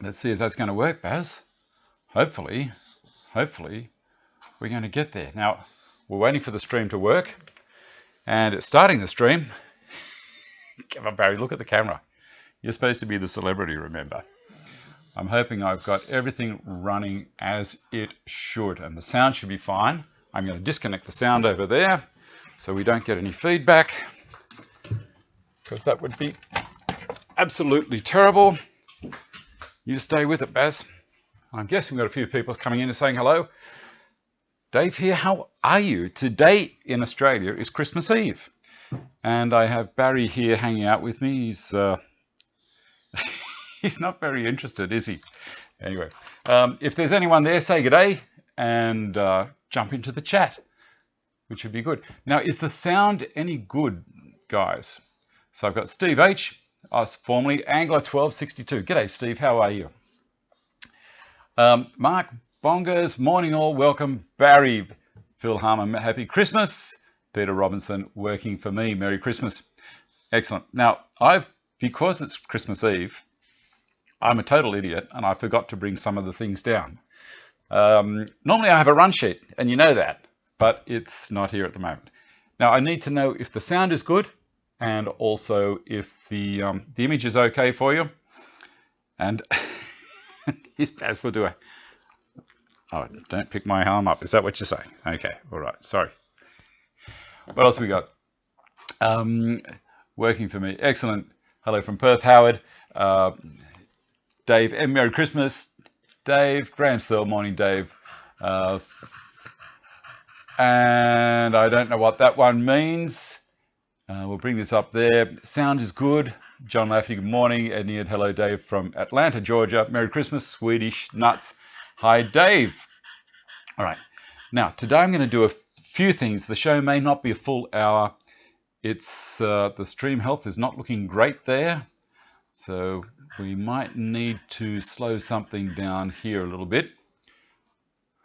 Let's see if that's going to work, Baz. Hopefully we're going to get there. Now, we're waiting for the stream to work, and it's starting the stream. Come on, Barry, look at the camera. You're supposed to be the celebrity, remember. I'm hoping I've got everything running as it should, and the sound should be fine. I'm going to disconnect the sound over there so we don't get any feedback, because that would be absolutely terrible. You stay with it, Baz. I'm guessing we've got a few people coming in and saying hello. Dave here, how are you? Today in Australia is Christmas Eve, and I have Barry here hanging out with me. He's he's not very interested, is he? Anyway, if there's anyone there, say good day and jump into the chat, which would be good. Now, is the sound any good, guys? So I've got Steve H, us formerly Angler1262. G'day, Steve. How are you? Mark Bongers, morning all. Welcome, Barry. Phil Harmon, happy Christmas. Peter Robinson, working for me. Merry Christmas. Excellent. Now, because it's Christmas Eve, I'm a total idiot and I forgot to bring some of the things down. Normally I have a run sheet, and you know that, but it's not here at the moment. Now, I need to know if the sound is good, and also if the image is okay for you. And his Baz will do a... Oh, don't pick my arm up. Is that what you're saying? Okay, all right, sorry. What else we got? Working for me. Excellent. Hello from Perth, Howard. Dave, and Merry Christmas. Dave, Graham Searle, morning, Dave. And I don't know what that one means. We'll bring this up there. Sound is good. John Laffey, good morning. Edney, hello, Dave from Atlanta, Georgia. Merry Christmas, Swedish nuts. Hi, Dave. All right. Now, today I'm going to do a few things. The show may not be a full hour. It's the stream health is not looking great there. So we might need to slow something down here a little bit.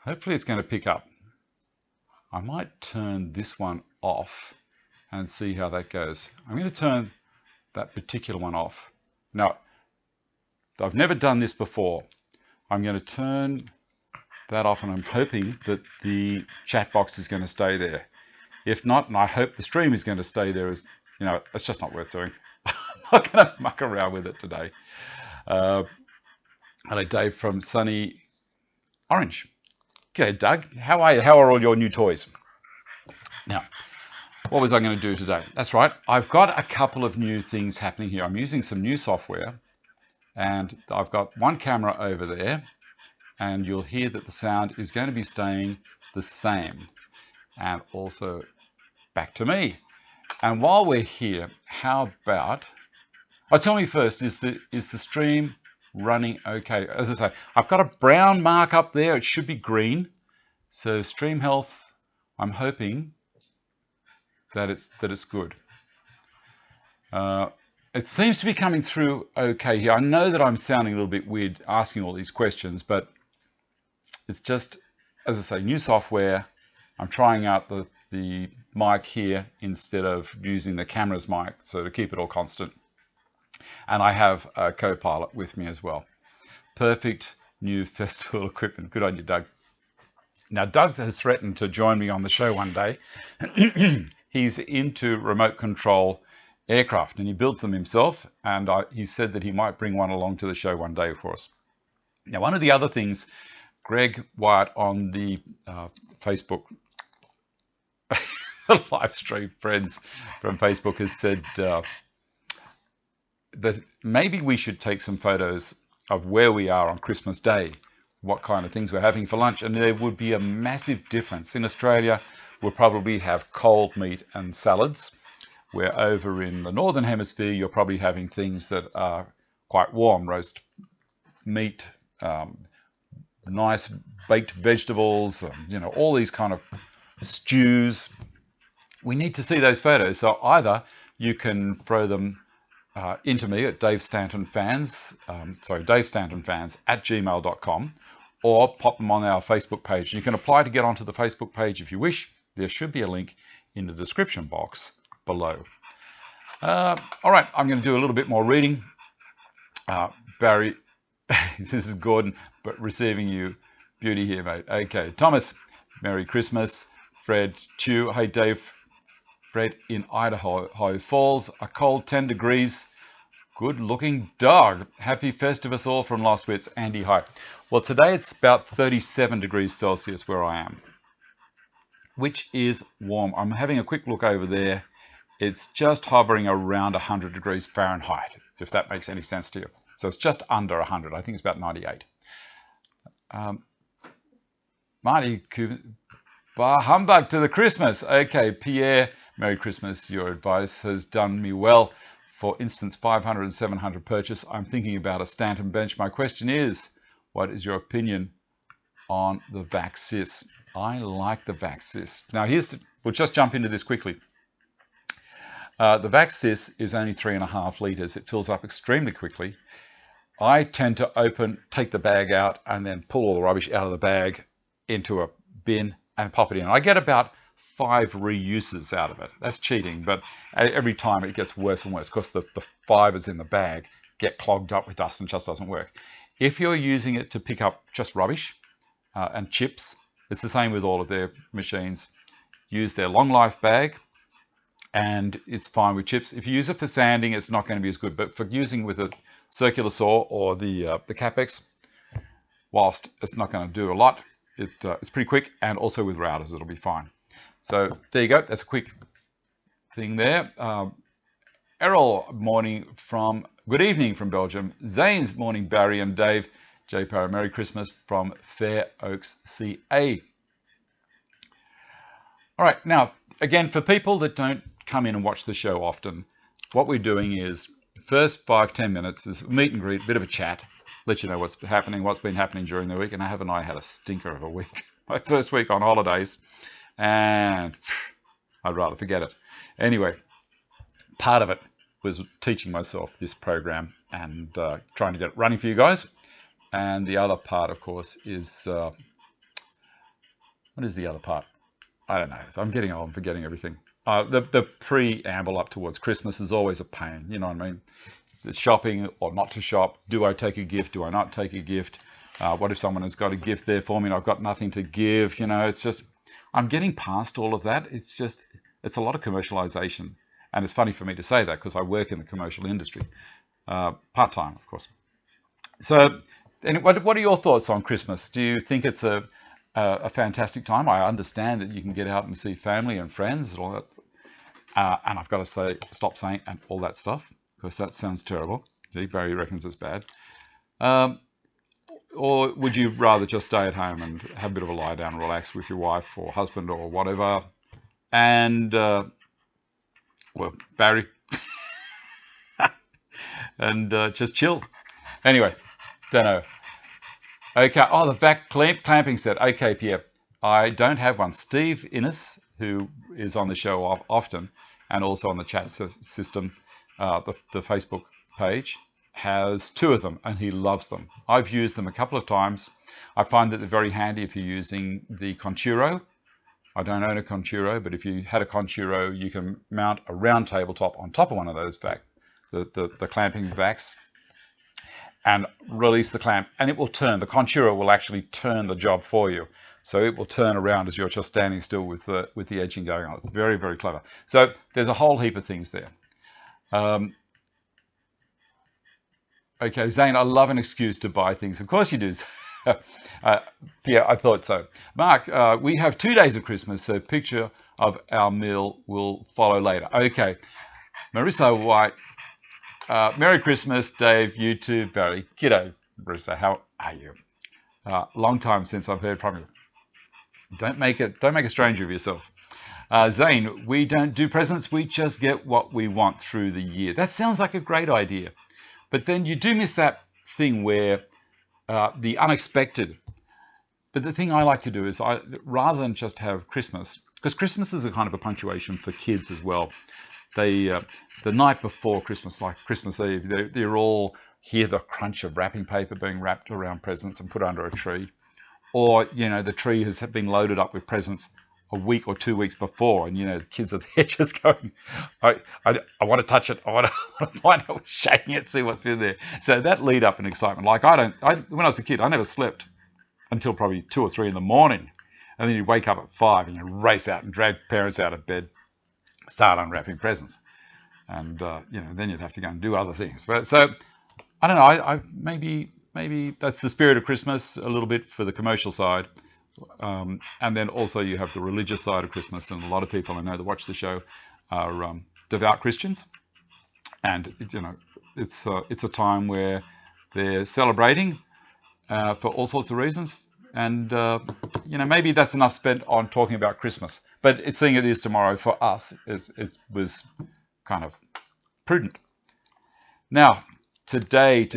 Hopefully it's going to pick up. I might turn this one off and see how that goes. I'm going to turn that particular one off. Now, I've never done this before. I'm going to turn that off, and I'm hoping that the chat box is going to stay there. If not, and I hope the stream is going to stay there, as you know, it's just not worth doing. I'm not going to muck around with it today. Hello, Dave from sunny Orange. G'day, Doug. How are you? How are all your new toys? Now, what was I going to do today? That's right. I've got a couple of new things happening here. I'm using some new software, and I've got one camera over there, and you'll hear that the sound is going to be staying the same. And also back to me. And while we're here, how about, tell me first, is the stream running okay? As I say, I've got a brown mark up there. It should be green. So stream health, I'm hoping that it's good. It seems to be coming through okay here. I know that I'm sounding a little bit weird asking all these questions, but it's just, as I say, new software. I'm trying out the mic here instead of using the camera's mic, so to keep it all constant. And I have a co-pilot with me as well. Perfect new festival equipment. Good on you, Doug. Now, Doug has threatened to join me on the show one day. He's into remote control aircraft, and he builds them himself. And he said that he might bring one along to the show one day for us. Now, one of the other things, Greg Wyatt on the Facebook live stream, friends from Facebook, has said that maybe we should take some photos of where we are on Christmas Day, what kind of things we're having for lunch, and there would be a massive difference. In Australia, we'll probably have cold meat and salads, where over in the Northern Hemisphere, you're probably having things that are quite warm, roast meat, nice baked vegetables, you know, all these kind of stews. We need to see those photos. So either you can throw them into me at Dave Stanton Fans, DaveStantonFans@gmail.com, or pop them on our Facebook page. You can apply to get onto the Facebook page if you wish. There should be a link in the description box below. All right, I'm going to do a little bit more reading. Barry This is Gordon, but receiving you beauty here, mate. Okay, Thomas, Merry Christmas. Fred Chew, hey Dave. Fred in Idaho Falls, a cold 10 degrees. Good looking dog. Happy Festivus all from Lost Wits, Andy. Hi. Well, today it's about 37 degrees Celsius where I am, which is warm. I'm having a quick look over there. It's just hovering around 100 degrees Fahrenheit, if that makes any sense to you. So it's just under 100. I think it's about 98. Marty, bah humbug to the Christmas. Okay, Pierre, Merry Christmas. Your advice has done me well. For instance, 500 and 700 purchase. I'm thinking about a Stanton bench. My question is, what is your opinion on the Vaxis? I like the Vaxis. Now, we'll just jump into this quickly. The Vaxis is only 3.5 litres. It fills up extremely quickly. I tend to take the bag out and then pull all the rubbish out of the bag into a bin and pop it in. I get about 5 reuses out of it. That's cheating, but every time it gets worse and worse because the fibers in the bag get clogged up with dust and just doesn't work. If you're using it to pick up just rubbish and chips, it's the same with all of their machines. Use their long life bag and it's fine with chips. If you use it for sanding, it's not going to be as good, but for using with a circular saw or the Capex, whilst it's not going to do a lot, it's pretty quick, and also with routers it'll be fine. So there you go. That's a quick thing there. Errol, good evening from Belgium. Zane's morning, Barry and Dave. J. Parra, Merry Christmas from Fair Oaks, CA. All right, now, again, for people that don't come in and watch the show often, what we're doing is, first 5-10 minutes is meet and greet, bit of a chat, let you know what's happening, what's been happening during the week. And haven't I had a stinker of a week? My first week on holidays, and I'd rather forget it. Anyway, part of it was teaching myself this program and trying to get it running for you guys. And the other part, of course, is, what is the other part? I don't know. So I'm getting old and forgetting everything. The preamble up towards Christmas is always a pain. You know what I mean? The shopping or not to shop. Do I take a gift? Do I not take a gift? What if someone has got a gift there for me and I've got nothing to give? You know, it's just, I'm getting past all of that. It's a lot of commercialization. And it's funny for me to say that because I work in the commercial industry, part-time, of course. So, and what are your thoughts on Christmas? Do you think it's a fantastic time? I understand that you can get out and see family and friends and all that. And I've got to stop saying and all that stuff, because that sounds terrible. Barry reckons it's bad. Or would you rather just stay at home and have a bit of a lie down and relax with your wife or husband or whatever? And, well, Barry, and just chill. Anyway, don't know. Okay, oh, the vac clamping set. Okay, Pierre, I don't have one. Steve Innes, who is on the show often and also on the chat system, the Facebook page, has 2 of them and he loves them. I've used them a couple of times. I find that they're very handy if you're using the Conchuro. I don't own a Conchuro, but if you had a Conchuro, you can mount a round tabletop on top of one of those the clamping vacs, and release the clamp, and it will turn. The Conchuro will actually turn the job for you. So it will turn around as you're just standing still with the edging going on. It's very, very clever. So there's a whole heap of things there. Okay, Zane, I love an excuse to buy things. Of course you do. Yeah, I thought so. Mark, we have 2 days of Christmas, so picture of our meal will follow later. Okay, Marissa White, Merry Christmas, Dave, you too, Barry. G'day, Marissa, how are you? Long time since I've heard from you. Don't make a stranger of yourself. Zane, we don't do presents, we just get what we want through the year. That sounds like a great idea. But then you do miss that thing where the unexpected. But the thing I like to do is, rather than just have Christmas, because Christmas is a kind of a punctuation for kids as well. The night before Christmas, like Christmas Eve, they're all hear the crunch of wrapping paper being wrapped around presents and put under a tree. Or, you know, the tree has been loaded up with presents a week or 2 weeks before, and the kids are there just going, I want to touch it, I want to find out, shaking it, see what's in there. So that lead up and excitement. Like when I was a kid, I never slept until probably 2 or 3 in the morning, and then you wake up at 5 and you race out and drag parents out of bed, start unwrapping presents, and then you'd have to go and do other things. But so I don't know. I maybe that's the spirit of Christmas a little bit for the commercial side. And then also you have the religious side of Christmas, and a lot of people I know that watch the show are devout Christians, and it's a time where they're celebrating for all sorts of reasons, and maybe that's enough spent on talking about Christmas. But seeing it is tomorrow for us, it was kind of prudent. Now today,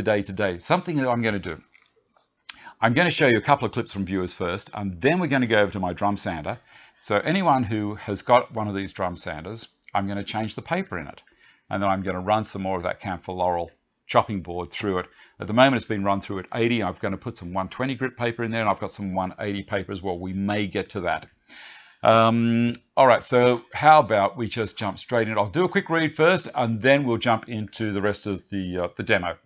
something that I'm going to do. I'm going to show you a couple of clips from viewers first, and then we're going to go over to my drum sander. So anyone who has got one of these drum sanders, I'm going to change the paper in it. And then I'm going to run some more of that Camphor Laurel chopping board through it. At the moment it's been run through at 80. I'm going to put some 120 grit paper in there, and I've got some 180 paper as well. We may get to that. All right, so how about we just jump straight in. I'll do a quick read first, and then we'll jump into the rest of the demo.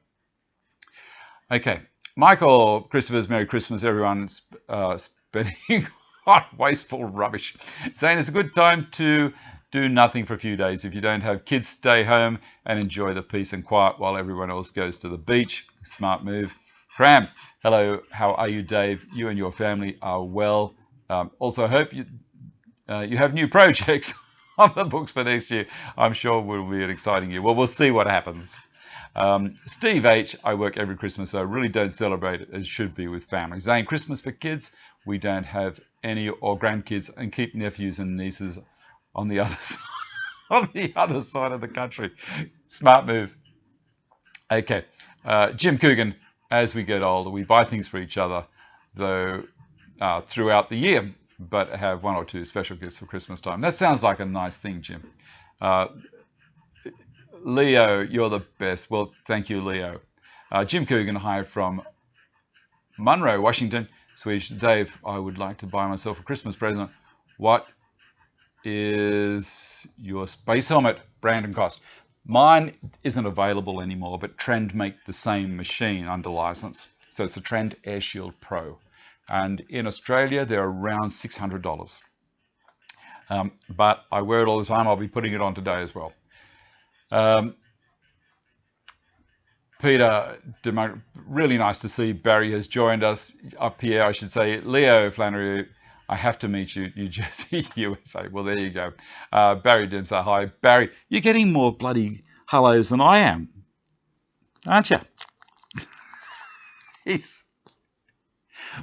Okay. Michael, Christopher's Merry Christmas, everyone spending on wasteful rubbish. Saying it's a good time to do nothing for a few days. If you don't have kids, stay home and enjoy the peace and quiet while everyone else goes to the beach. Smart move. Cram, hello, how are you, Dave? You and your family are well. Also, hope you have new projects on the books for next year. I'm sure it will be an exciting year. Well, we'll see what happens. Steve H, I work every Christmas, so I really don't celebrate it as should be with family. Zane, Christmas for kids, we don't have any or grandkids, and keep nephews and nieces on the other side, on the other side of the country. Smart move. Okay, Jim Coogan, as we get older, we buy things for each other, though throughout the year, but have 1 or 2 special gifts for Christmas time. That sounds like a nice thing, Jim. Leo, you're the best. Well, thank you, Leo. Jim Coogan, hi from Monroe, Washington. Swedish. Dave, I would like to buy myself a Christmas present. What is your space helmet brand and cost? Mine isn't available anymore, but Trend make the same machine under license. So it's a Trend Air Shield Pro. And in Australia, they're around $600. But I wear it all the time. I'll be putting it on today as well. Peter, really nice to see Barry has joined us up here. I should say, Leo Flannery, I have to meet you, New Jersey, USA. Well, there you go. Barry Dimser, hi. Barry, you're getting more bloody hellos than I am, aren't you?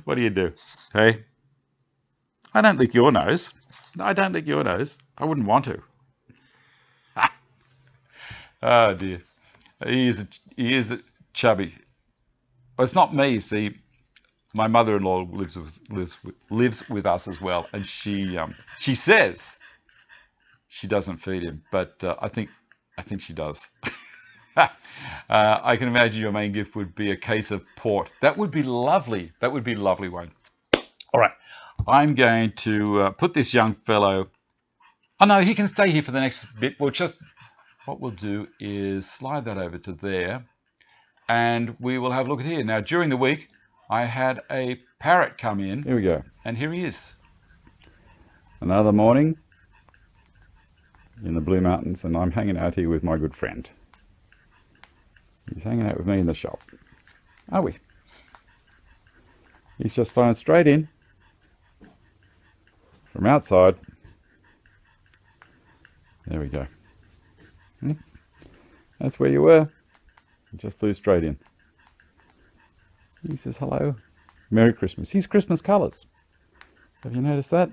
What do you do? Hey, I don't lick your nose. I don't lick your nose. I wouldn't want to. Oh dear, he is chubby. Well, it's not me. See, my mother-in-law lives with us as well, and she says she doesn't feed him, but I think she does. I can imagine your main gift would be a case of port. That would be lovely. That would be a lovely one. All right, I'm going to put this young fellow. Oh no, he can stay here for the next bit. What we'll do is slide that over to there, and we will have a look at here. Now, during the week, I had a parrot come in. Here we go. And here he is. Another morning in the Blue Mountains, and I'm hanging out here with my good friend. He's hanging out with me in the shop. Are we? He's just flying straight in from outside. There we go. That's where you were. You just flew straight in. He says hello. Merry Christmas. He's Christmas colours. Have you noticed that?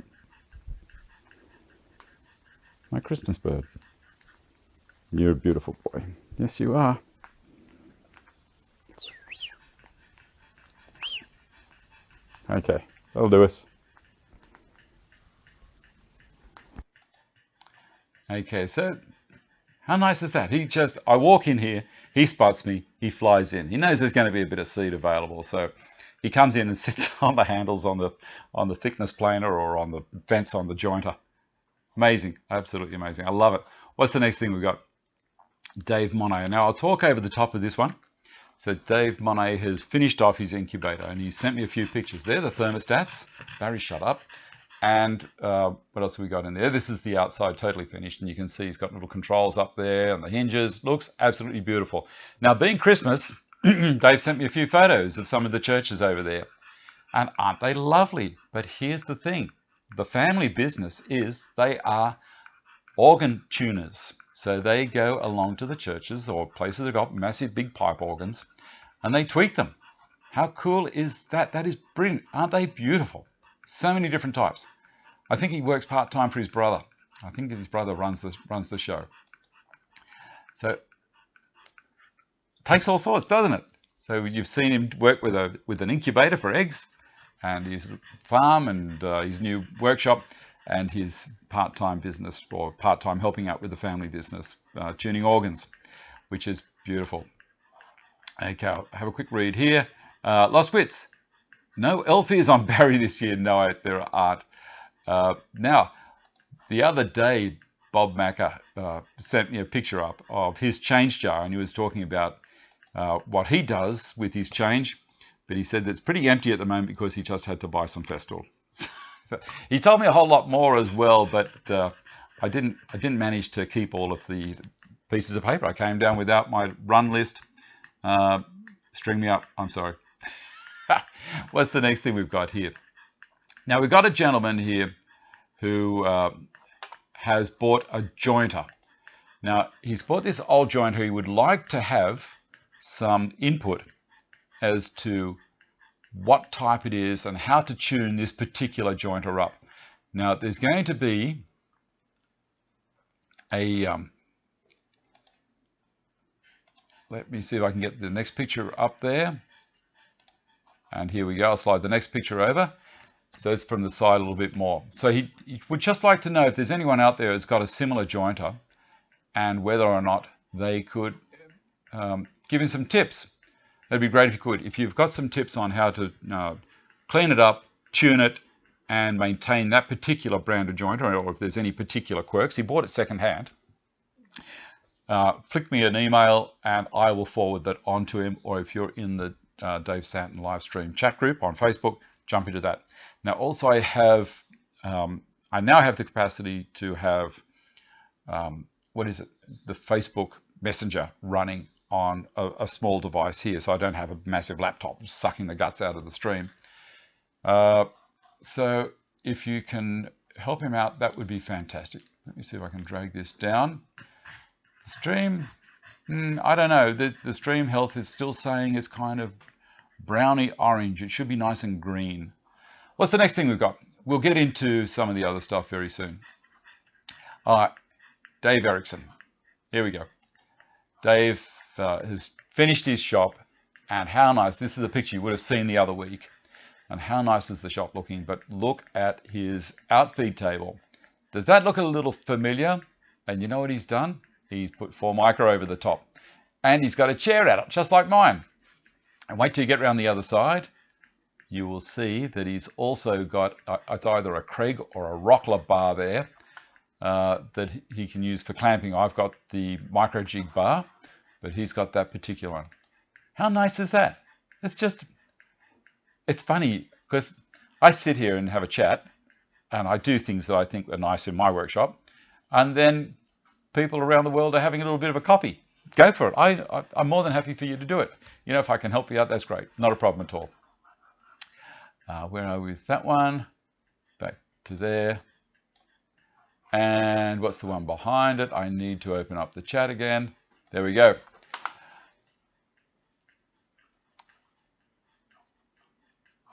My Christmas bird. You're a beautiful boy. Yes, you are. Okay, that'll do us. Okay, so how nice is that? I walk in here, he spots me, he flies in. He knows there's going to be a bit of seed available, so he comes in and sits on the handles on the thickness planer or on the vents on the jointer. Amazing, absolutely amazing. I love it. What's the next thing we've got? Dave Monet. Now I'll talk over the top of this one. So Dave Monet has finished off his incubator and he sent me a few pictures. They're the thermostats. Barry, shut up. And what else have we got in there? This is the outside, totally finished, and you can see he's got little controls up there and the hinges. Looks absolutely beautiful. Now, being Christmas, Dave sent me a few photos of some of the churches over there, and aren't they lovely? But here's the thing. The family business is they are organ tuners. So they go along to the churches or places that have got massive big pipe organs, and they tweak them. How cool is that? That is brilliant. Aren't they beautiful? So many different types. I think he works part-time for his brother. I think his brother runs the show. So it takes all sorts, doesn't it? So you've seen him work with an incubator for eggs, and his farm, and his new workshop, and his part-time business, or part-time helping out with the family business, tuning organs, which is beautiful. Okay, I'll have a quick read here. Lost Wits. No Elfies on Barry this year. No, there aren't. Now, the other day, Bob Macker sent me a picture up of his change jar, and he was talking about what he does with his change, but he said that it's pretty empty at the moment because he just had to buy some Festool. He told me a whole lot more as well, but I didn't manage to keep all of the pieces of paper. I came down without my run list. String me up. I'm sorry. What's the next thing we've got here? Now, we've got a gentleman here who has bought a jointer. Now, he's bought this old jointer. He would like to have some input as to what type it is and how to tune this particular jointer up. Now, there's going to be a let me see if I can get the next picture up there. And here we go. I'll slide the next picture over. So it's from the side a little bit more. So he would just like to know if there's anyone out there who's got a similar jointer and whether or not they could give him some tips. That'd be great if you could. If you've got some tips on how to clean it up, tune it, and maintain that particular brand of jointer, or if there's any particular quirks. He bought it secondhand. Flick me an email and I will forward that on to him, or if you're in the Dave Stanton live stream chat group on Facebook, jump into that. Now also I now have the capacity to have the Facebook Messenger running on a small device here, so I don't have a massive laptop sucking the guts out of the stream. So if you can help him out, that would be fantastic. Let me see if I can drag this down. The stream, I don't know. The stream health is still saying it's kind of browny orange. It should be nice and green. What's the next thing we've got? We'll get into some of the other stuff very soon. All right, Dave Erickson. Here we go. Dave has finished his shop, and how nice. This is a picture you would have seen the other week. And how nice is the shop looking? But look at his outfeed table. Does that look a little familiar? And you know what he's done? He's put Formica over the top. And he's got a chair out, just like mine. And wait till you get around the other side. You will see that he's also got, it's either a Craig or a Rockler bar there that he can use for clamping. I've got the micro jig bar, but he's got that particular one. How nice is that? It's funny because I sit here and have a chat and I do things that I think are nice in my workshop, and then people around the world are having a little bit of a copy. Go for it. I'm more than happy for you to do it. You know, if I can help you out, that's great. Not a problem at all. Where are we with that one? Back to there. And what's the one behind it? I need to open up the chat again. There we go.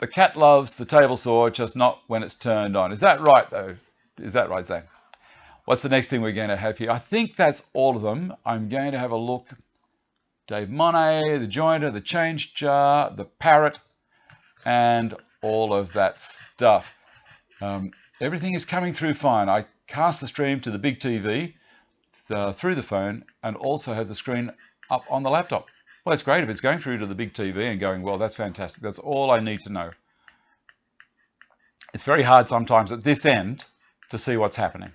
The cat loves the table saw, just not when it's turned on. Is that right, though? Is that right, Zach? What's the next thing we're going to have here? I think that's all of them. I'm going to have a look. Dave Monet, the jointer, the change jar, the parrot, and all of that stuff. Everything is coming through fine. I cast the stream to the big TV through the phone and also have the screen up on the laptop. Well, it's great if it's going through to the big TV and going, well, that's fantastic. That's all I need to know. It's very hard sometimes at this end to see what's happening.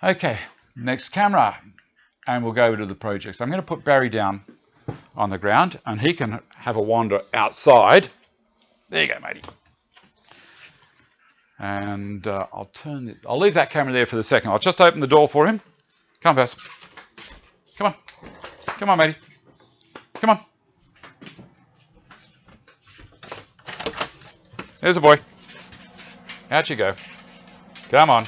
Okay, next camera. And we'll go over to the project. So I'm going to put Barry down on the ground and he can have a wander outside. There you go, matey. And I'll leave that camera there for the second. I'll just open the door for him. Come on, Bess. Come on. Come on, matey. Come on. There's a boy. Out you go. Come on.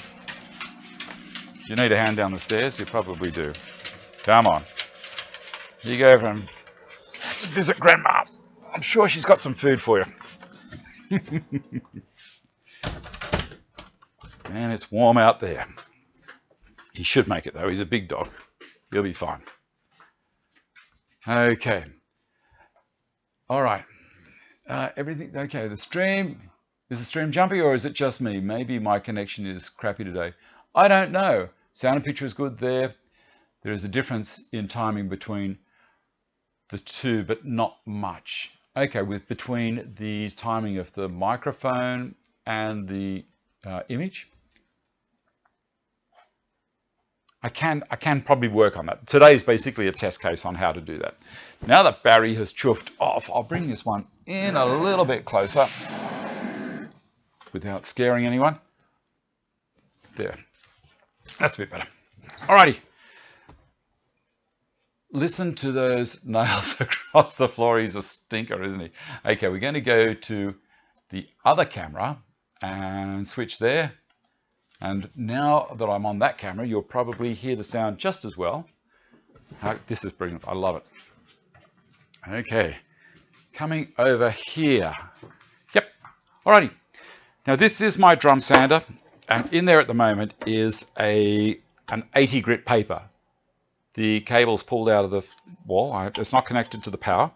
You need a hand down the stairs? You probably do. Come on. You go over and visit Grandma. I'm sure she's got some food for you. And it's warm out there. He should make it though. He's a big dog. He'll be fine. Okay. All right. Everything okay. The stream, is the stream jumpy or is it just me? Maybe my connection is crappy today. I don't know. Sound and picture is good there. There is a difference in timing between the two, but not much. Okay, between the timing of the microphone and the image. I can probably work on that. Today is basically a test case on how to do that. Now that Barry has chuffed off, I'll bring this one in a little bit closer without scaring anyone. There. That's a bit better. Alrighty. Listen to those nails across the floor. He's a stinker, isn't he? Okay, we're going to go to the other camera and switch there. And now that I'm on that camera, you'll probably hear the sound just as well. This is brilliant. I love it. Okay, coming over here. Yep. Alrighty. Now this is my drum sander, and in there at the moment is an 80 grit paper. The cable's pulled out of the wall. It's not connected to the power.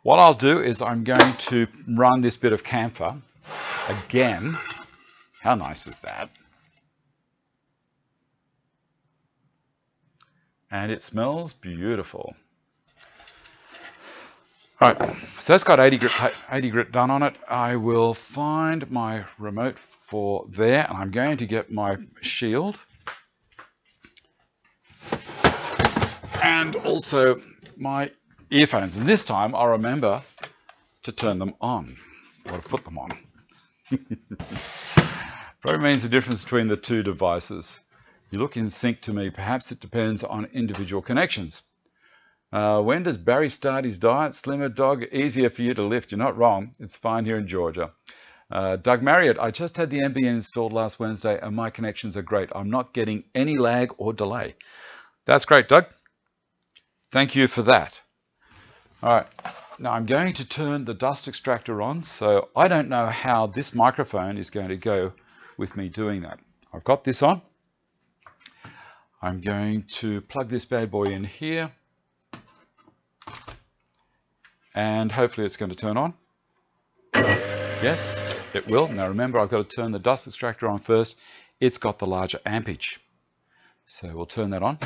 What I'll do is I'm going to run this bit of camphor again. How nice is that? And it smells beautiful. All right, so it's got 80 grit done on it. I will find my remote for there, and I'm going to get my shield. And also my earphones. And this time I'll remember to turn them on, or to put them on. Probably means the difference between the two devices. You look in sync to me. Perhaps it depends on individual connections. When does Barry start his diet? Slimmer dog, easier for you to lift. You're not wrong. It's fine here in Georgia. Doug Marriott, I just had the NBN installed last Wednesday and my connections are great. I'm not getting any lag or delay. That's great, Doug. Thank you for that. All right. Now I'm going to turn the dust extractor on. So I don't know how this microphone is going to go with me doing that. I've got this on. I'm going to plug this bad boy in here. And hopefully it's going to turn on. Yes, it will. Now remember, I've got to turn the dust extractor on first. It's got the larger ampage. So we'll turn that on.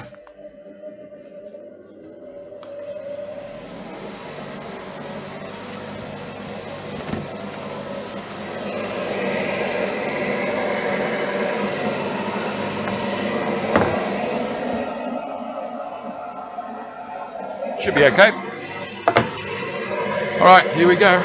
Should be okay. All right, here we go.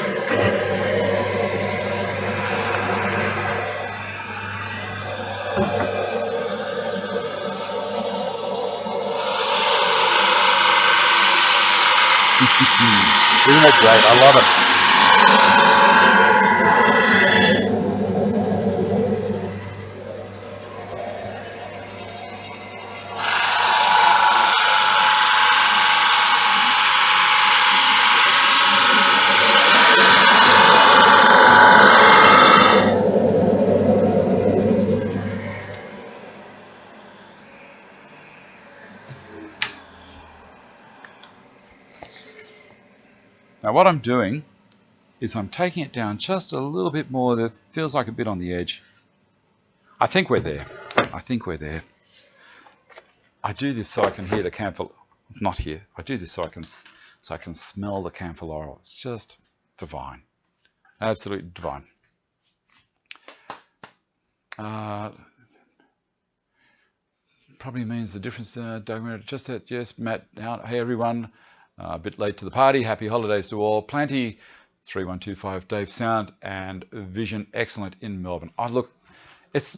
Isn't that great? I love it. Now what I'm doing is I'm taking it down just a little bit more. That feels like a bit on the edge. I think we're there. I think we're there. I do this so I can hear the camphor not here. I do this so I can smell the camphor laurel. It's just divine, absolutely divine. Probably means the difference. Doug, just at, yes, Matt. Hey everyone, a bit late to the party. Happy holidays to all. Plenty. 3125 Dave, sound and vision excellent in Melbourne. Oh look, it's,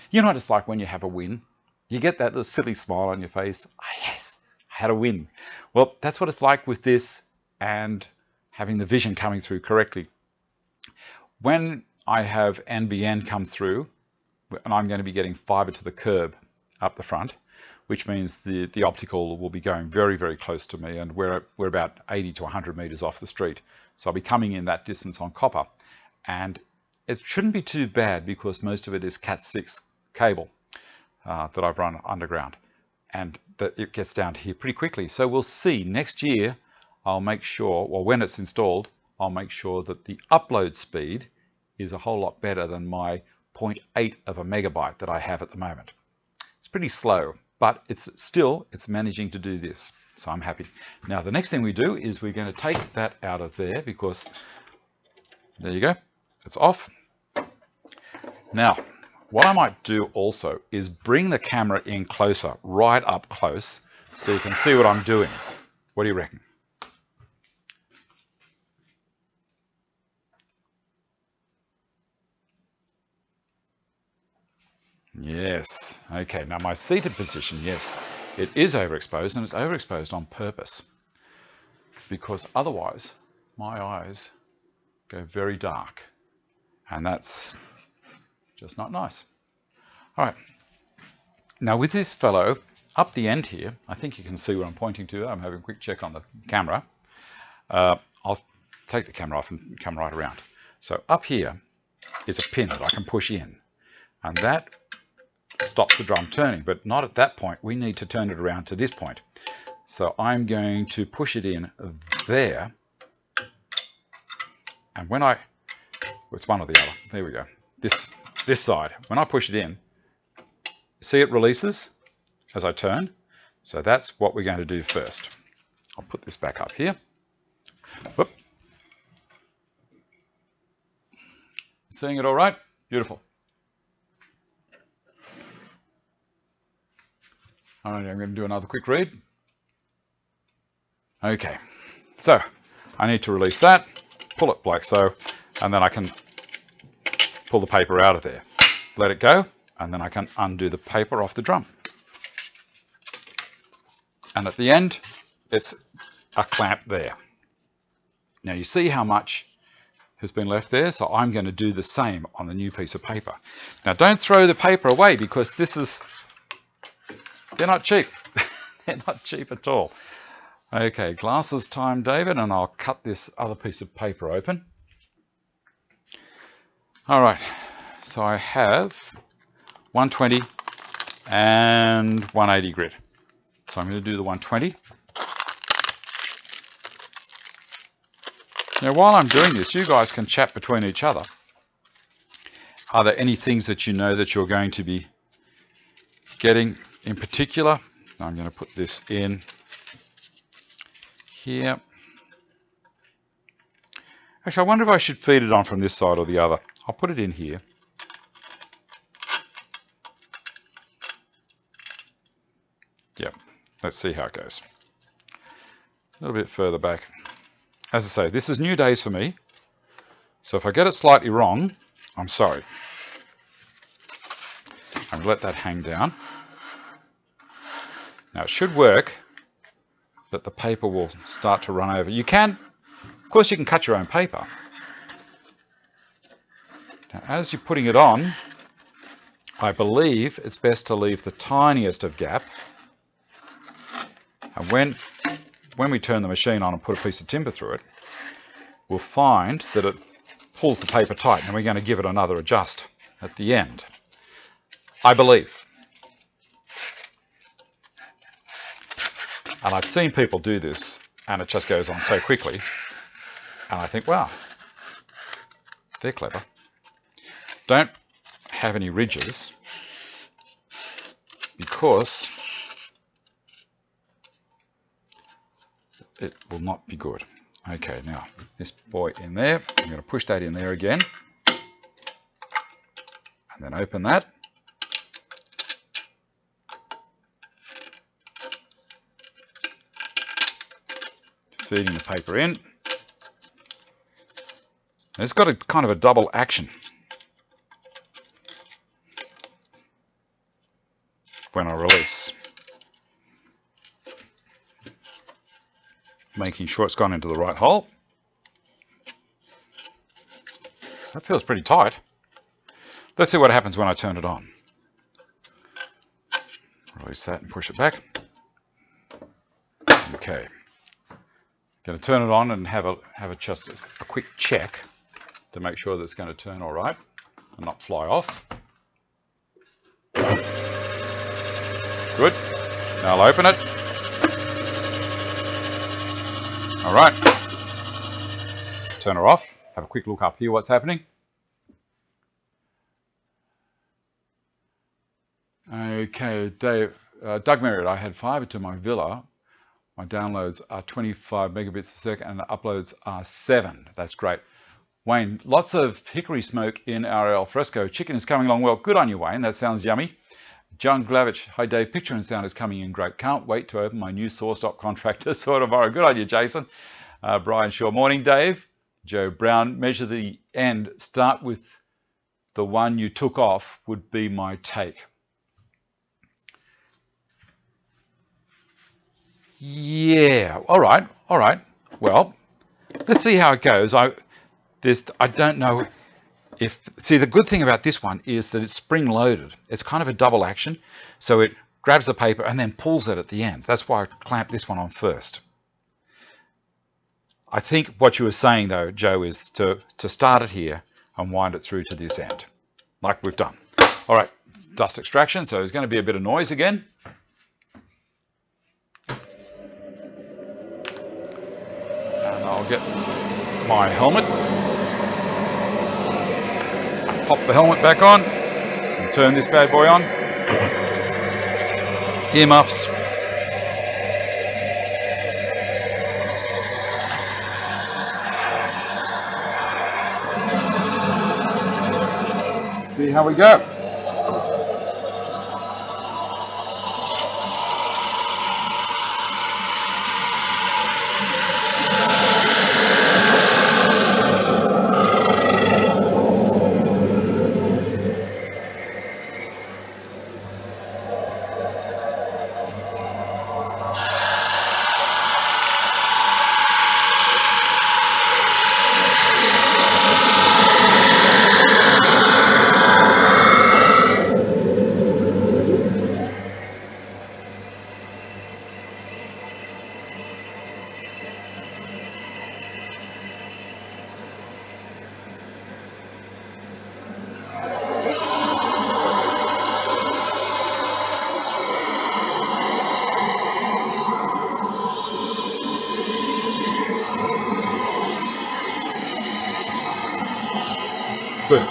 you know what it's like when you have a win. You get that little silly smile on your face. Oh, yes, I had a win. Well, that's what it's like with this and having the vision coming through correctly. When I have NBN come through, and I'm going to be getting fiber to the curb up the front, which means the optical will be going very, very close to me, and we're about 80 to 100 meters off the street. So I'll be coming in that distance on copper, and it shouldn't be too bad because most of it is Cat6 cable that I've run underground, and that it gets down to here pretty quickly. So we'll see next year. I'll make sure, well, when it's installed, I'll make sure that the upload speed is a whole lot better than my 0.8 of a megabyte that I have at the moment. It's pretty slow, but it's managing to do this. So I'm happy. Now, the next thing we do is we're going to take that out of there because there you go. It's off. Now, what I might do also is bring the camera in closer, right up close, so you can see what I'm doing. What do you reckon? Yes. Okay. Now my seated position, yes, it is overexposed, and it's overexposed on purpose because otherwise my eyes go very dark, and that's just not nice. All right. Now with this fellow up the end here, I think you can see what I'm pointing to. I'm having a quick check on the camera. I'll take the camera off and come right around. So up here is a pin that I can push in, and that stops the drum turning, but not at that point. We need to turn it around to this point. So I'm going to push it in there, and when it's one or the other. There we go. This side. When I push it in, see it releases as I turn. So that's what we're going to do first. I'll put this back up here. Whoop. Seeing it all right? Beautiful. All right, I'm going to do another quick read. Okay, so I need to release that, pull it like so, and then I can pull the paper out of there. Let it go, and then I can undo the paper off the drum. And at the end, it's a clamp there. Now you see how much has been left there, so I'm going to do the same on the new piece of paper. Now don't throw the paper away because they're not cheap. They're not cheap at all. Okay, glasses time, David, and I'll cut this other piece of paper open. All right, so I have 120 and 180 grit. So I'm going to do the 120. Now, while I'm doing this, you guys can chat between each other. Are there any things that you know that you're going to be getting in particular? I'm going to put this in here. Actually, I wonder if I should feed it on from this side or the other. I'll put it in here. Yep, let's see how it goes. A little bit further back. As I say, this is new days for me. So if I get it slightly wrong, I'm sorry. I'm going to let that hang down. Now it should work, that the paper will start to run over. You can, of course you can cut your own paper. Now as you're putting it on, I believe it's best to leave the tiniest of gap. And when we turn the machine on and put a piece of timber through it, we'll find that it pulls the paper tight, and we're going to give it another adjust at the end, I believe. And I've seen people do this, and it just goes on so quickly. And I think, wow, they're clever. Don't have any ridges, because it will not be good. Okay, now this boy in there, I'm going to push that in there again, and then open that. Feeding the paper in. It's got a kind of a double action when I release. Making sure it's gone into the right hole. That feels pretty tight. Let's see what happens when I turn it on. Release that and push it back. Okay. Going to turn it on and have just a quick check to make sure that it's going to turn all right and not fly off. Good. Now I'll open it. All right. Turn her off. Have a quick look up here. What's happening? Okay, Dave, Doug Merritt, I had fiber to my villa. My downloads are 25 megabits a second and the uploads are 7. That's great. Wayne, lots of hickory smoke in our alfresco. Chicken is coming along well. Good on you, Wayne. That sounds yummy. John Glavich, hi Dave, picture and sound is coming in great. Can't wait to open my new SawStop contractor sort of tomorrow. Good on you, Jason. Brian Shaw, morning, Dave. Joe Brown, measure the end. Start with the one you took off would be my take. Yeah, all right. Well, let's see how it goes. I don't know if, see, the good thing about this one is that it's spring loaded. It's kind of a double action. So it grabs the paper and then pulls it at the end. That's why I clamped this one on first. I think what you were saying though, Joe, is to start it here and wind it through to this end, like we've done. All right, dust extraction. So there's going to be a bit of noise again. And I'll get my helmet. Pop the helmet back on and turn this bad boy on. Earmuffs. See how we go. Good.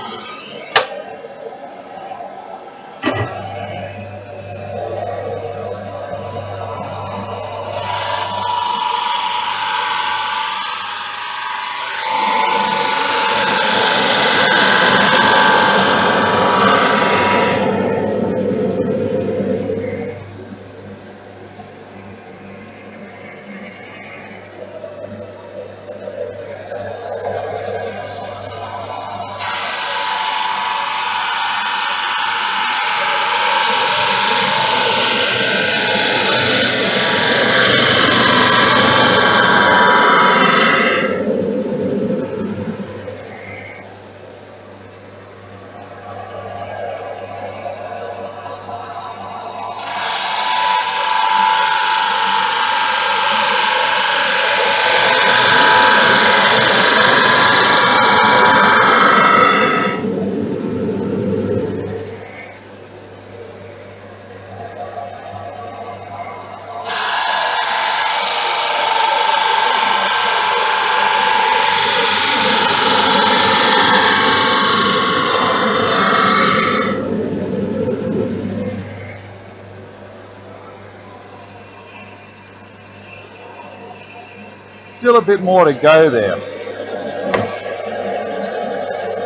still a bit more to go there.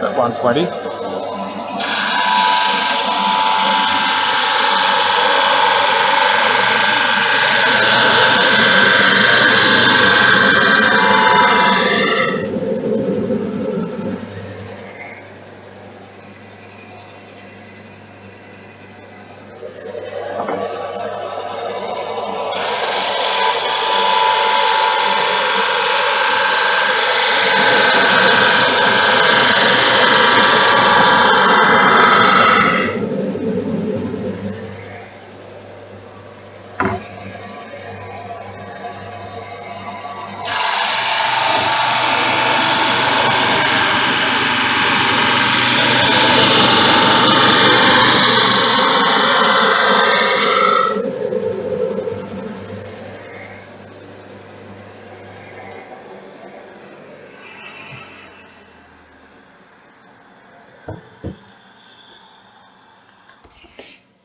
At 120.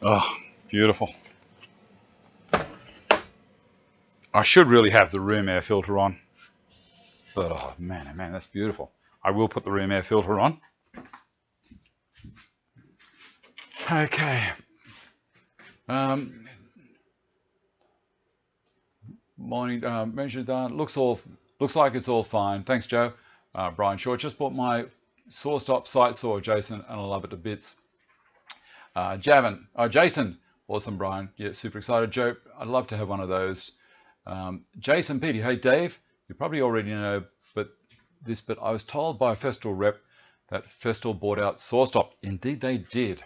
Oh, beautiful. I should really have the room air filter on. But oh man, that's beautiful. I will put the room air filter on. Okay. Morning, measure done. Looks like it's all fine. Thanks, Joe. Brian Short just bought my saw stop sight saw, Jason, and I love it to bits. Jason, awesome, Brian. Yeah, super excited. Joe, I'd love to have one of those. Jason Petey, hey Dave, you probably already know, but I was told by a Festool rep that Festool bought out SawStop. Indeed, they did.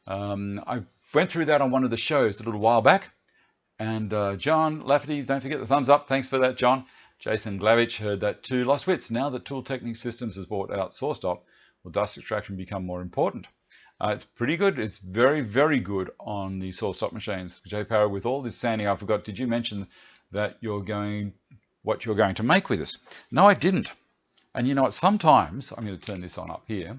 I went through that on one of the shows a little while back, and John Lafferty, don't forget the thumbs up. Thanks for that, John. Jason Glavich heard that too. Lost wits. Now that Tool Technique Systems has bought out SawStop, will dust extraction become more important? It's pretty good. It's very, very good on the SawStop machines. Jay Parra, with all this sanding, I forgot, did you mention that what you're going to make with this? No, I didn't. And you know what, sometimes, I'm going to turn this on up here.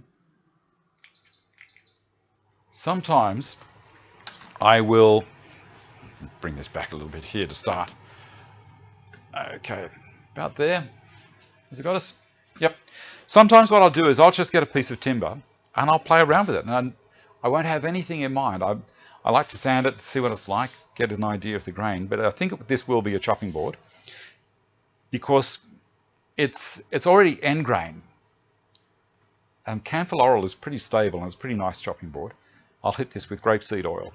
Sometimes I will bring this back a little bit here to start. Okay, about there. Has it got us? Yep. Sometimes what I'll do is I'll just get a piece of timber and I'll play around with it, and I won't have anything in mind. I like to sand it, see what it's like, get an idea of the grain, but I think this will be a chopping board because it's already end grain. And Camphor Laurel is pretty stable and it's a pretty nice chopping board. I'll hit this with grapeseed oil.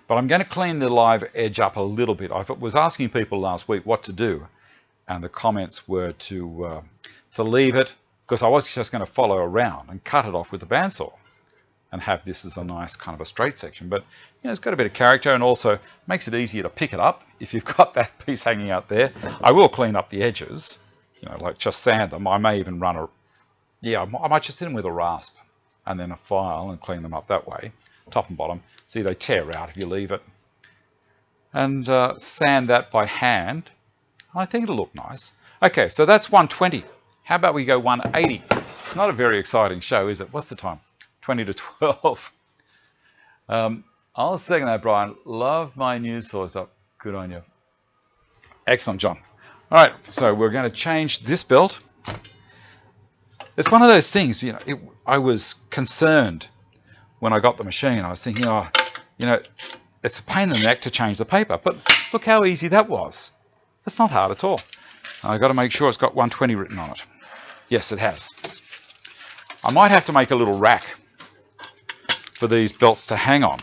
But I'm going to clean the live edge up a little bit. I was asking people last week what to do, and the comments were to leave it, because I was just going to follow around and cut it off with the bandsaw and have this as a nice kind of a straight section. But you know, it's got a bit of character and also makes it easier to pick it up if you've got that piece hanging out there. I will clean up the edges, you know, like just sand them. I may even run I might just hit them with a rasp and then a file and clean them up that way, top and bottom. See, they tear out if you leave it. And sand that by hand. I think it'll look nice. Okay, so that's 120. How about we go 180? It's not a very exciting show, is it? What's the time? 20 to 12. I'll second that, Brian. Love my new SawStop. Good on you. Excellent, John. All right, so we're going to change this belt. It's one of those things, you know, I was concerned when I got the machine. I was thinking, oh, you know, it's a pain in the neck to change the paper. But look how easy that was. It's not hard at all. I've got to make sure it's got 120 written on it. Yes, it has. I might have to make a little rack for these belts to hang on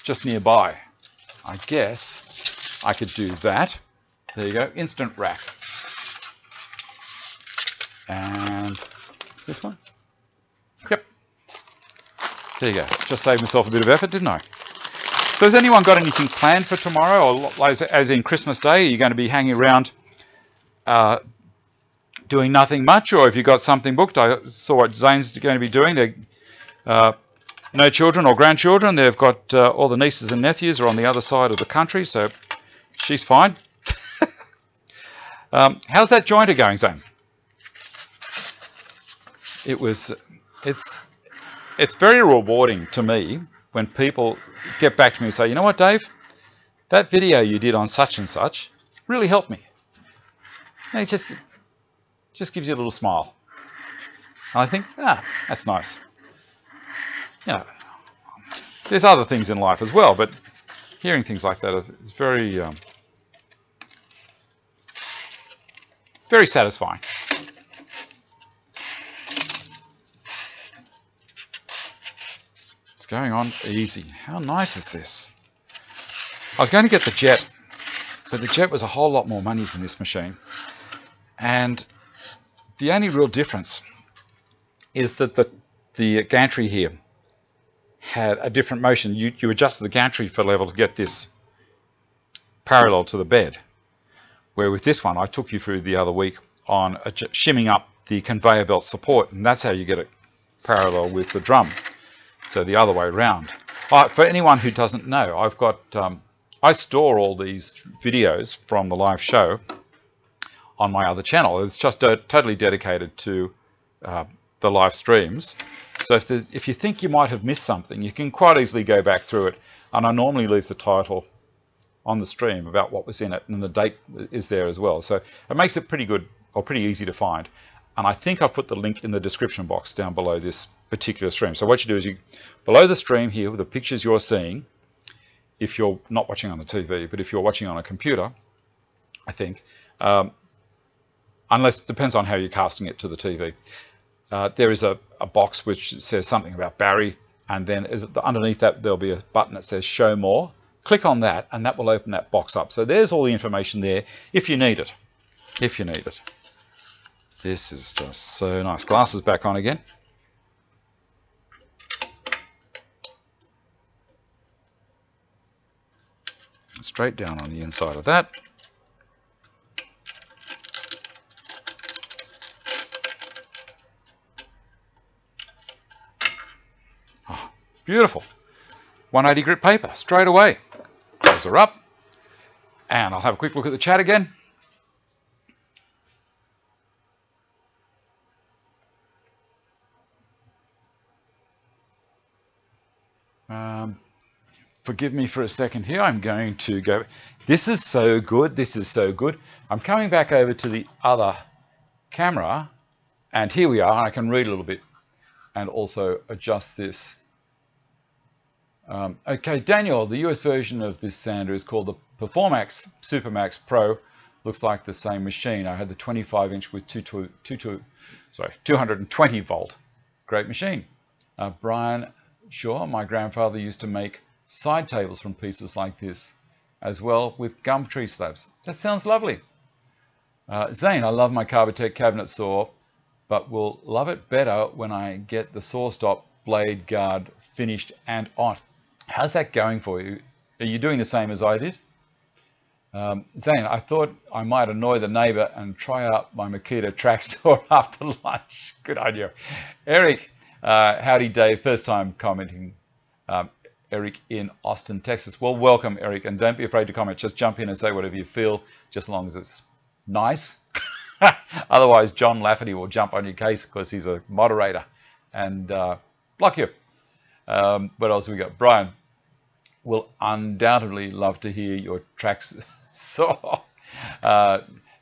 just nearby. I guess I could do that. There you go, instant rack. And this one. Yep. There you go. Just saved myself a bit of effort, didn't I? So has anyone got anything planned for tomorrow, or as in Christmas Day? Are you going to be hanging around doing nothing much, or have you got something booked? I saw what Zane's going to be doing. They're no children or grandchildren. They've got all the nieces and nephews are on the other side of the country, so she's fine. How's that jointer going, Zane? It's very rewarding to me when people get back to me and say, you know what, Dave, that video you did on such and such really helped me. And it just gives you a little smile. And I think, that's nice. You know, there's other things in life as well, but hearing things like that is very, very satisfying. It's going on easy. How nice is this? I was going to get the Jet, but the Jet was a whole lot more money than this machine. And the only real difference is that the gantry here had a different motion. You adjusted the gantry for level to get this parallel to the bed. Where with this one, I took you through the other week on shimming up the conveyor belt support, and that's how you get it parallel with the drum. So the other way around. For anyone who doesn't know, I've got I store all these videos from the live show on my other channel. It's just totally dedicated to the live streams. So if you think you might have missed something, you can quite easily go back through it. And I normally leave the title on the stream about what was in it, and the date is there as well. So it makes it pretty good, or pretty easy to find. And I think I've put the link in the description box down below this particular stream. So what you do is below the stream here, with the pictures you're seeing, if you're not watching on the TV, but if you're watching on a computer, I think, unless it depends on how you're casting it to the TV, there is a box which says something about Barry, and then underneath that there'll be a button that says show more. Click on that and that will open that box up. So there's all the information there if you need it. If you need it. This is just so nice. Glasses back on again. Straight down on the inside of that. Oh, beautiful. 180 grit paper straight away. Close her up. And I'll have a quick look at the chat again. Forgive me for a second here. I'm going to go. This is so good. This is so good. I'm coming back over to the other camera, and here we are. I can read a little bit and also adjust this. Okay, Daniel, the US version of this sander is called the Performax Supermax Pro. Looks like the same machine. I had the 25-inch with 220 volt. Great machine. Brian Shaw, my grandfather used to make side tables from pieces like this as well with gum tree slabs. That sounds lovely. Zane, I love my Carbotech cabinet saw, but will love it better when I get the saw stop blade guard finished and on. How's that going for you? Are you doing the same as I did? Zane, I thought I might annoy the neighbor and try out my Makita track saw after lunch. Good idea. Eric, howdy Dave, first time commenting. Eric in Austin, Texas. Well, welcome, Eric, and don't be afraid to comment. Just jump in and say whatever you feel, just as long as it's nice. Otherwise, John Lafferty will jump on your case because he's a moderator and block you. What else have we got? Brian will undoubtedly love to hear your tracks. So,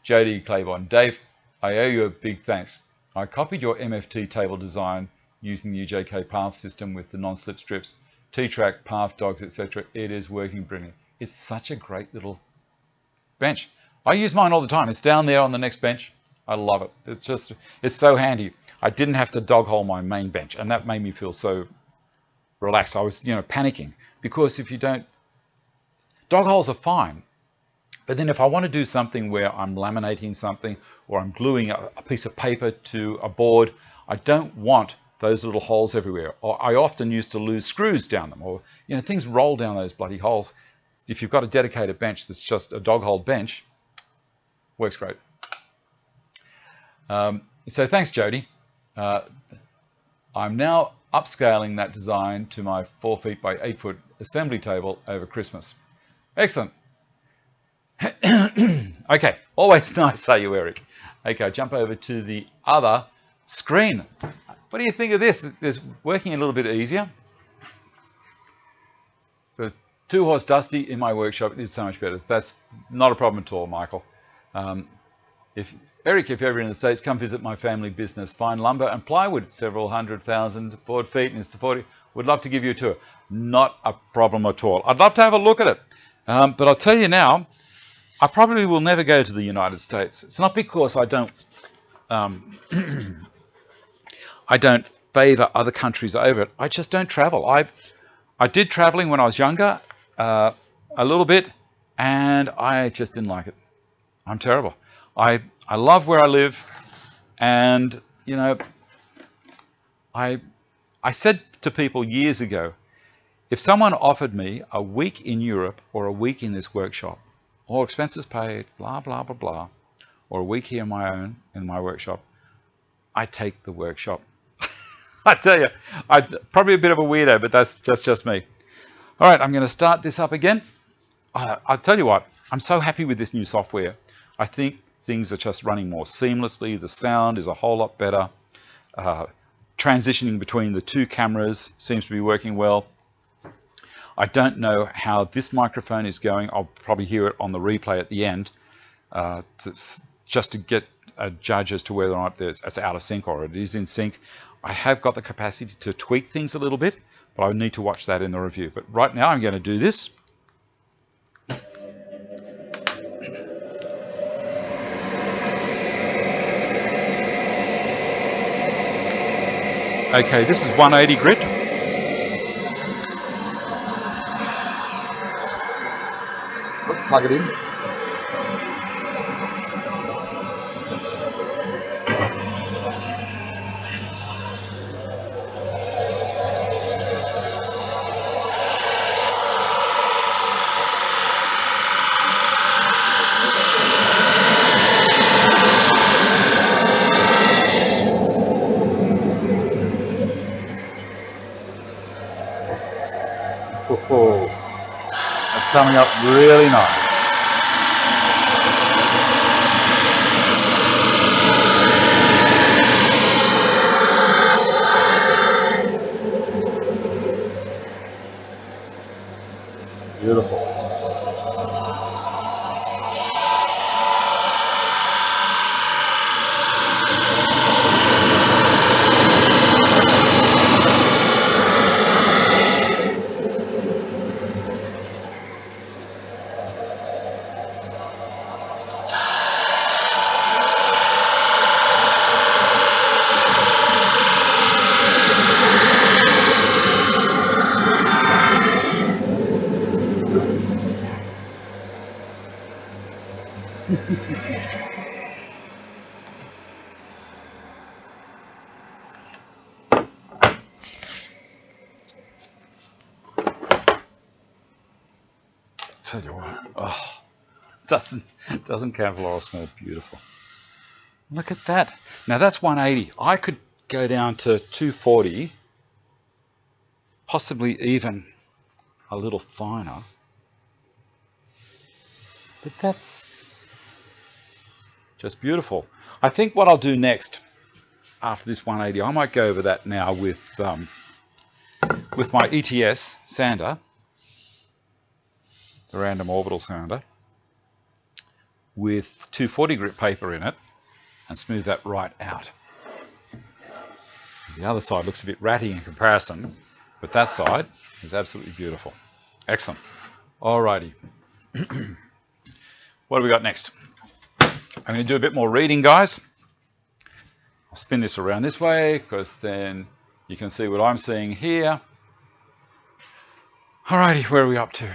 Jody Claiborne. Dave, I owe you a big thanks. I copied your MFT table design using the UJK path system with the non-slip strips, T-track, path dogs, etc. It is working brilliant. It's such a great little bench. I use mine all the time. It's down there on the next bench. I love it. It's so handy. I didn't have to dog hole my main bench, and that made me feel so relaxed. I was, panicking because if you don't, dog holes are fine. But then if I want to do something where I'm laminating something or I'm gluing a piece of paper to a board, I don't want those little holes everywhere. Or I often used to lose screws down them, or things roll down those bloody holes. If you've got a dedicated bench that's just a dog hole bench, works great. So thanks, Jody. I'm now upscaling that design to my 4 feet by 8 foot assembly table over Christmas. Excellent. Okay, always nice, say you, Eric. Okay, jump over to the other screen. What do you think of this? It's working a little bit easier. The 2-horse Dusty in my workshop is so much better. That's not a problem at all, Michael. Eric, if you're ever in the States, come visit my family business. Fine lumber and plywood, several 100,000 board feet, and it's 40. Would love to give you a tour. Not a problem at all. I'd love to have a look at it. But I'll tell you now, I probably will never go to the United States. It's not because I don't I don't favor other countries over it. I just don't travel. I did traveling when I was younger, a little bit, and I just didn't like it. I'm terrible. I love where I live, and you know, I said to people years ago, if someone offered me a week in Europe or a week in this workshop, all expenses paid, blah blah blah blah, or a week here in my workshop, I take the workshop. I tell you, I'm probably a bit of a weirdo, but that's just me. All right, I'm going to start this up again. I'll tell you what, I'm so happy with this new software. I think things are just running more seamlessly. The sound is a whole lot better. Transitioning between the two cameras seems to be working well. I don't know how this microphone is going. I'll probably hear it on the replay at the end, just to get a judge as to whether or not it's out of sync or it is in sync. I have got the capacity to tweak things a little bit, but I need to watch that in the review. But right now I'm going to do this. Okay, this is 180 grit. Plug it in. Oh, that's coming up really nice. Beautiful. Tell you what, oh, doesn't Cavalier smell beautiful? Look at that. Now that's 180. I could go down to 240, possibly even a little finer. But that's just beautiful. I think what I'll do next, after this 180, I might go over that now with my ETS sander, the random orbital sander, with 240 grit paper in it, and smooth that right out. The other side looks a bit ratty in comparison, but that side is absolutely beautiful. Excellent. Alrighty. What do we got next? I'm going to do a bit more reading, guys. I'll spin this around this way because then you can see what I'm seeing here. Alrighty, where are we up to?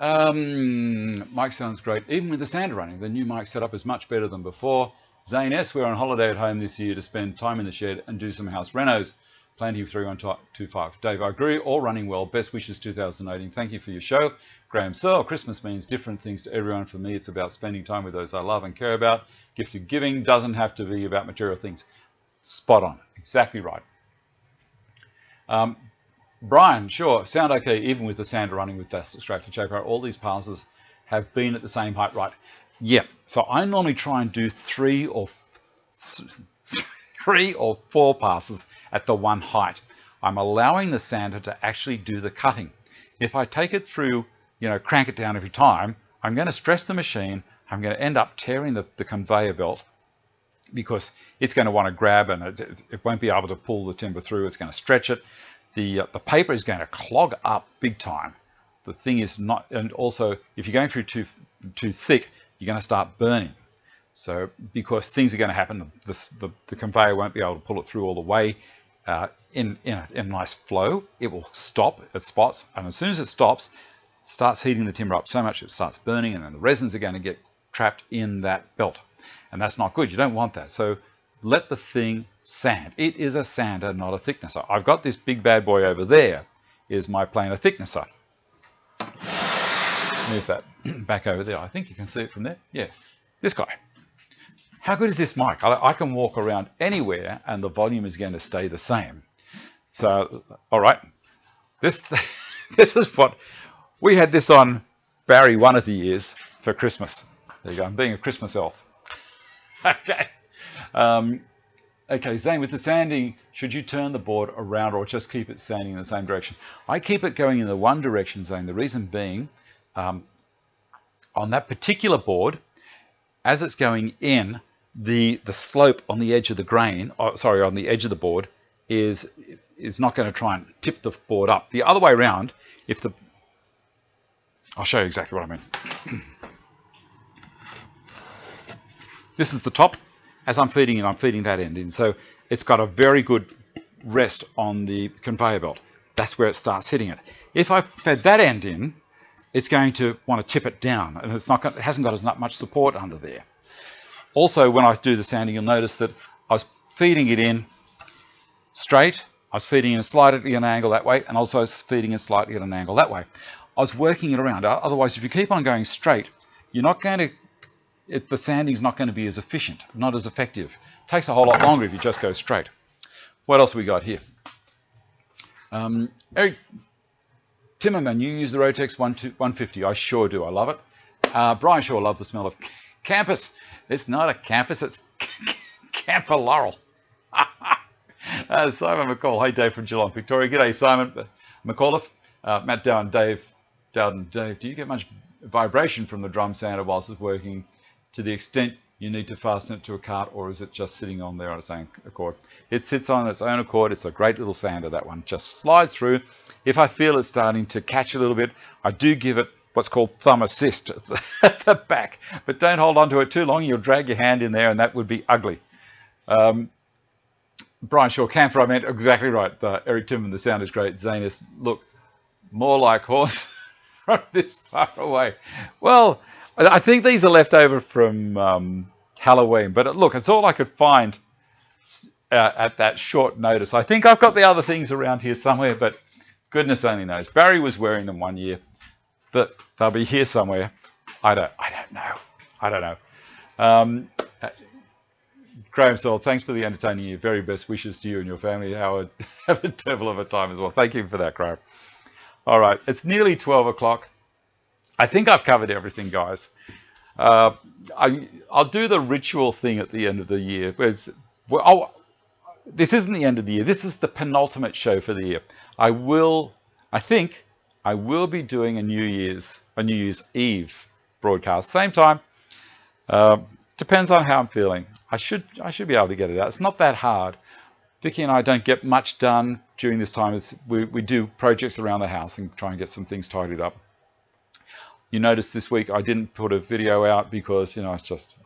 Mic sounds great. Even with the sander running, the new mic setup is much better than before. Zane S, we're on holiday at home this year to spend time in the shed and do some house renos. Plenty of 3125. Dave, I agree, all running well. Best wishes 2018. Thank you for your show. Graham Searle, Christmas means different things to everyone. For me, it's about spending time with those I love and care about. Gift of giving doesn't have to be about material things. Spot on. Exactly right. Brian, sure, sound okay even with the sander running with dust extractor shaper. All these passes have been at the same height, right? Yeah, so I normally try and do three or four passes at the one height. I'm allowing the sander to actually do the cutting. If I take it through, you know, crank it down every time, I'm going to stress the machine, I'm going to end up tearing the conveyor belt, because it's going to want to grab, and it won't be able to pull the timber through. It's going to stretch it. The paper is going to clog up big time. The thing is not, and also if you're going through too thick, you're going to start burning. So because things are going to happen, the conveyor won't be able to pull it through all the way in a nice flow. It will stop at spots, and as soon as it stops, it starts heating the timber up so much it starts burning, and then the resins are going to get trapped in that belt, and that's not good. You don't want that. So let the thing sand. It is a sander, not a thicknesser. I've got this big bad boy over there, is my planer thicknesser. Move that back over there. I think you can see it from there. Yeah, this guy. How good is this mic? I can walk around anywhere and the volume is going to stay the same. So, all right, this is what we had this on Barry one of the years for Christmas. There you go. I'm being a Christmas elf. Okay. Okay, Zane, with the sanding, should you turn the board around or just keep it sanding in the same direction? I keep it going in the one direction, Zane. The reason being, on that particular board, as it's going in, the slope on the edge of the grain, on the edge of the board, is not going to try and tip the board up. The other way around, I'll show you exactly what I mean. This is the top. As I'm feeding in, I'm feeding that end in. So it's got a very good rest on the conveyor belt. That's where it starts hitting it. If I fed that end in, it's going to want to tip it down, and it hasn't got as much support under there. Also, when I do the sanding, you'll notice that I was feeding it in straight, I was feeding in slightly at an angle that way, and also feeding in slightly at an angle that way. I was working it around. Otherwise, if you keep on going straight, you're not going to, the sanding's not going to be as efficient, not as effective. It takes a whole lot longer if you just go straight. What else have we got here? Eric Timmerman, you use the Rotex 150. I sure do. I love it. Brian sure loved the smell of campus. It's not a campus, it's camphor laurel. Simon McCall. Hey, Dave from Geelong, Victoria. G'day, Simon McAuliffe. Matt Dowden, Dave. Do you get much vibration from the drum sander whilst it's working to the extent you need to fasten it to a cart, or is it just sitting on there on its own accord? It sits on its own accord. It's a great little sander, that one. Just slides through. If I feel it's starting to catch a little bit, I do give it what's called thumb assist at the back. But don't hold on to it too long. You'll drag your hand in there, and that would be ugly. Brian Shaw, camphor, I meant exactly right. Eric Timmerman, the sound is great. Zanus, look, more like horse from this far away. Well, I think these are left over from Halloween, but look, it's all I could find at that short notice. I think I've got the other things around here somewhere, but goodness only knows. Barry was wearing them one year, but they'll be here somewhere. I don't know. Graham Saul, thanks for the entertaining year. Very best wishes to you and your family. Howard, have a devil of a time as well. Thank you for that, Graham. All right, it's nearly 12 o'clock. I think I've covered everything, guys. I'll do the ritual thing at the end of the year. This isn't the end of the year. This is the penultimate show for the year. I think I will be doing a New Year's Eve broadcast. Same time. Depends on how I'm feeling. I should be able to get it out. It's not that hard. Vicky and I don't get much done during this time. We do projects around the house and try and get some things tidied up. You notice this week I didn't put a video out because, I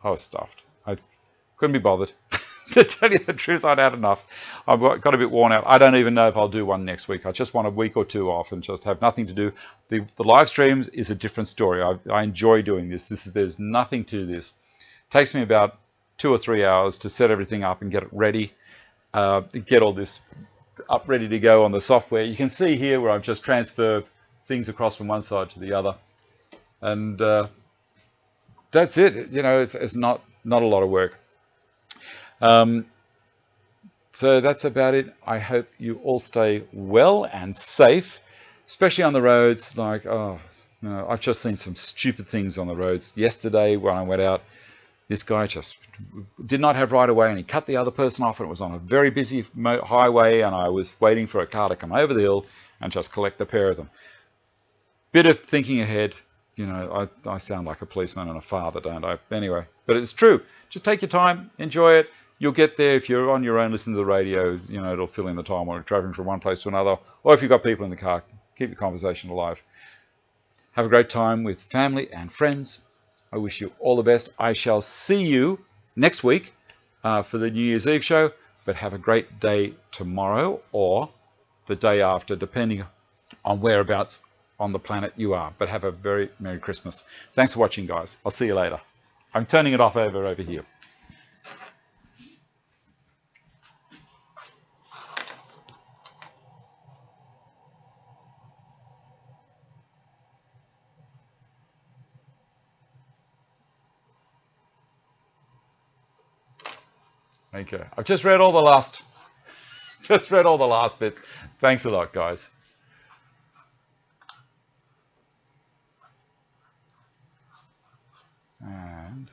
was stuffed. I couldn't be bothered. To tell you the truth, I'd had enough. I've got a bit worn out. I don't even know if I'll do one next week. I just want a week or two off and just have nothing to do. The live streams is a different story. I enjoy doing this. There's nothing to this. It takes me about 2 or 3 hours to set everything up and get it ready. Get all this up ready to go on the software. You can see here where I've just transferred things across from one side to the other. And that's it. It's not a lot of work. So that's about it. I hope you all stay well and safe, especially on the roads. I've just seen some stupid things on the roads. Yesterday when I went out, this guy just did not have right of way, and he cut the other person off, and it was on a very busy highway, and I was waiting for a car to come over the hill and just collect the pair of them. Bit of thinking ahead. You know, I sound like a policeman and a father, don't I? Anyway, but it's true. Just take your time, enjoy it. You'll get there if you're on your own, listen to the radio. You know, it'll fill in the time while you're traveling from one place to another. Or if you've got people in the car, keep the conversation alive. Have a great time with family and friends. I wish you all the best. I shall see you next week for the New Year's Eve show. But have a great day tomorrow or the day after, depending on whereabouts on the planet you are. But have a very Merry Christmas. Thanks for watching, guys. I'll see you later. I'm turning it off over here. Okay, I've just read all the last bits. Thanks a lot, guys. And